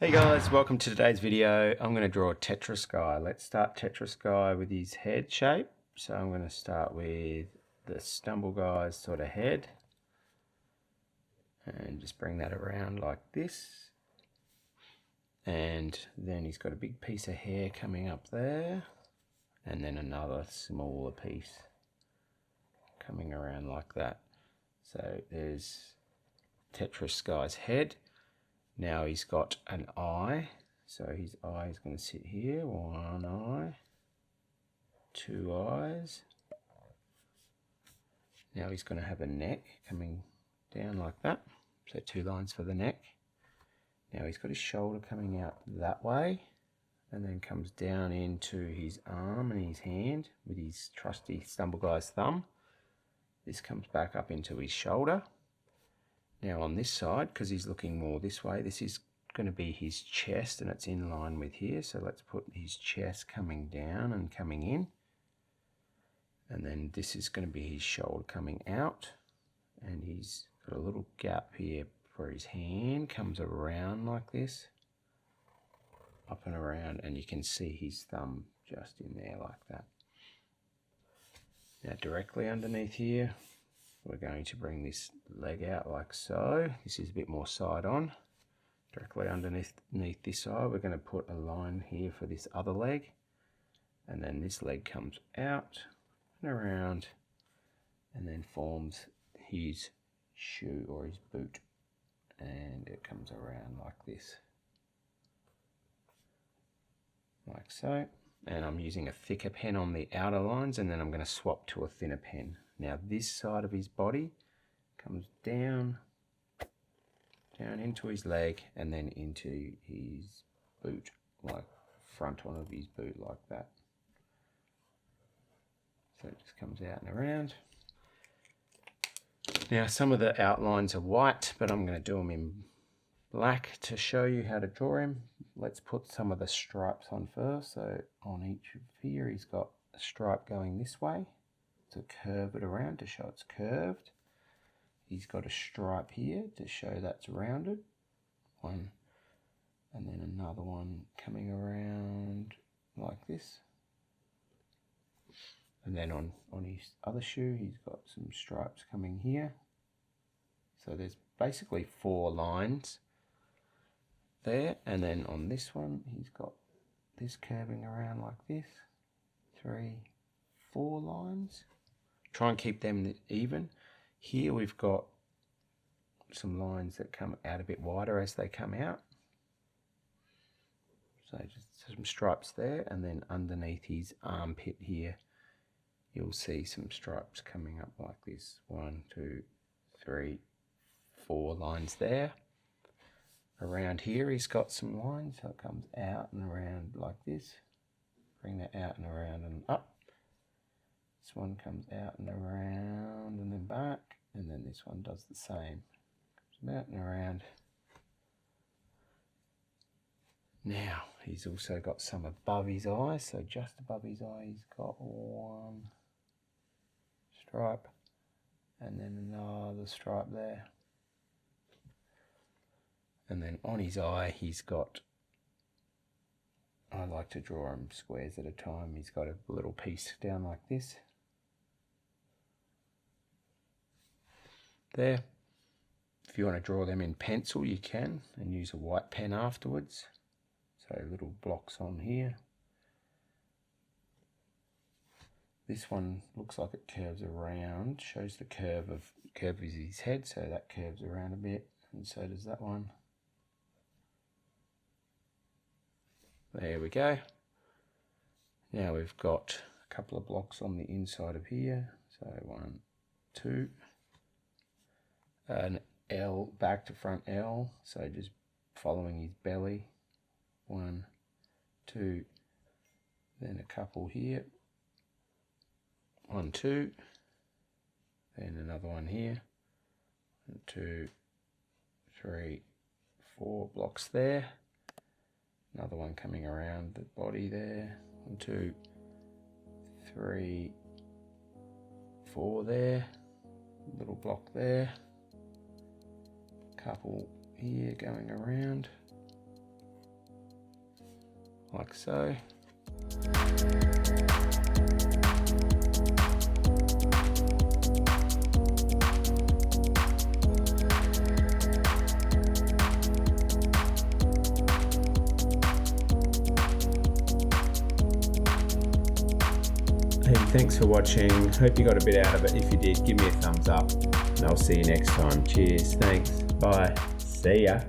Hey guys, welcome to today's video. I'm going to draw Tetris Guy. Let's start Tetris Guy with his head shape. So I'm going to start with the Stumble Guy's sort of head and just bring that around like this. And then he's got a big piece of hair coming up there and then another smaller piece coming around like that. So there's Tetris Guy's head. Now he's got an eye, so his eye is going to sit here. One eye, two eyes. Now he's going to have a neck coming down like that, so two lines for the neck. Now he's got his shoulder coming out that way, and then comes down into his arm and his hand with his trusty Stumble Guy's thumb. This comes back up into his shoulder. Now on this side, because he's looking more this way, this is going to be his chest and it's in line with here. So let's put his chest coming down and coming in. And then this is going to be his shoulder coming out. And he's got a little gap here for his hand, comes around like this, up and around, and you can see his thumb just in there like that. Now directly underneath here, we're going to bring this leg out like so. This is a bit more side on. Directly underneath this side, we're going to put a line here for this other leg. And then this leg comes out and around and then forms his shoe or his boot. And it comes around like this. Like so. And I'm using a thicker pen on the outer lines, and then I'm going to swap to a thinner pen. Now this side of his body comes down into his leg and then into his boot, like front one of his boot like that. So it just comes out and around. Now some of the outlines are white, but I'm going to do them in black to show you how to draw him. Let's put some of the stripes on first. So on each of here he's got a stripe going this way to curve it around to show it's curved. He's got a stripe here to show that's rounded. One, and then another one coming around like this. And then on his other shoe he's got some stripes coming here. So there's basically 4 lines there, and then on this one he's got this curving around like this. 3, 4 lines. Try and keep them even. Here we've got some lines that come out a bit wider as they come out. So just some stripes there, and then underneath his armpit here you'll see some stripes coming up like this. 1, 2, 3, 4 lines there. Around here he's got some lines, so it comes out and around like this. Bring that out and around and up. This one comes out and around and then back, and then this one does the same. Comes out and around. Now he's also got some above his eye, so just above his eye he's got one stripe and then another stripe there. And then on his eye he's got, I like to draw him squares at a time, he's got a little piece down like this. There. If you want to draw them in pencil you can, and use a white pen afterwards. So little blocks on here. This one looks like it curves around, shows the curve of his head, so that curves around a bit, and so does that one. There we go. Now we've got a couple of blocks on the inside of here. So 1, 2. An L, back to front L. So just following his belly. 1, 2. Then a couple here. 1, 2. Then another one here. 1, 2, 3, 4 blocks there. Another one coming around the body there. 1, 2, 3, 4 there. Little block there. Couple here going around. like so. Hey, thanks for watching. Hope you got a bit out of it. If you did, give me a thumbs up and I'll see you next time. Cheers. Thanks. Bye. See ya.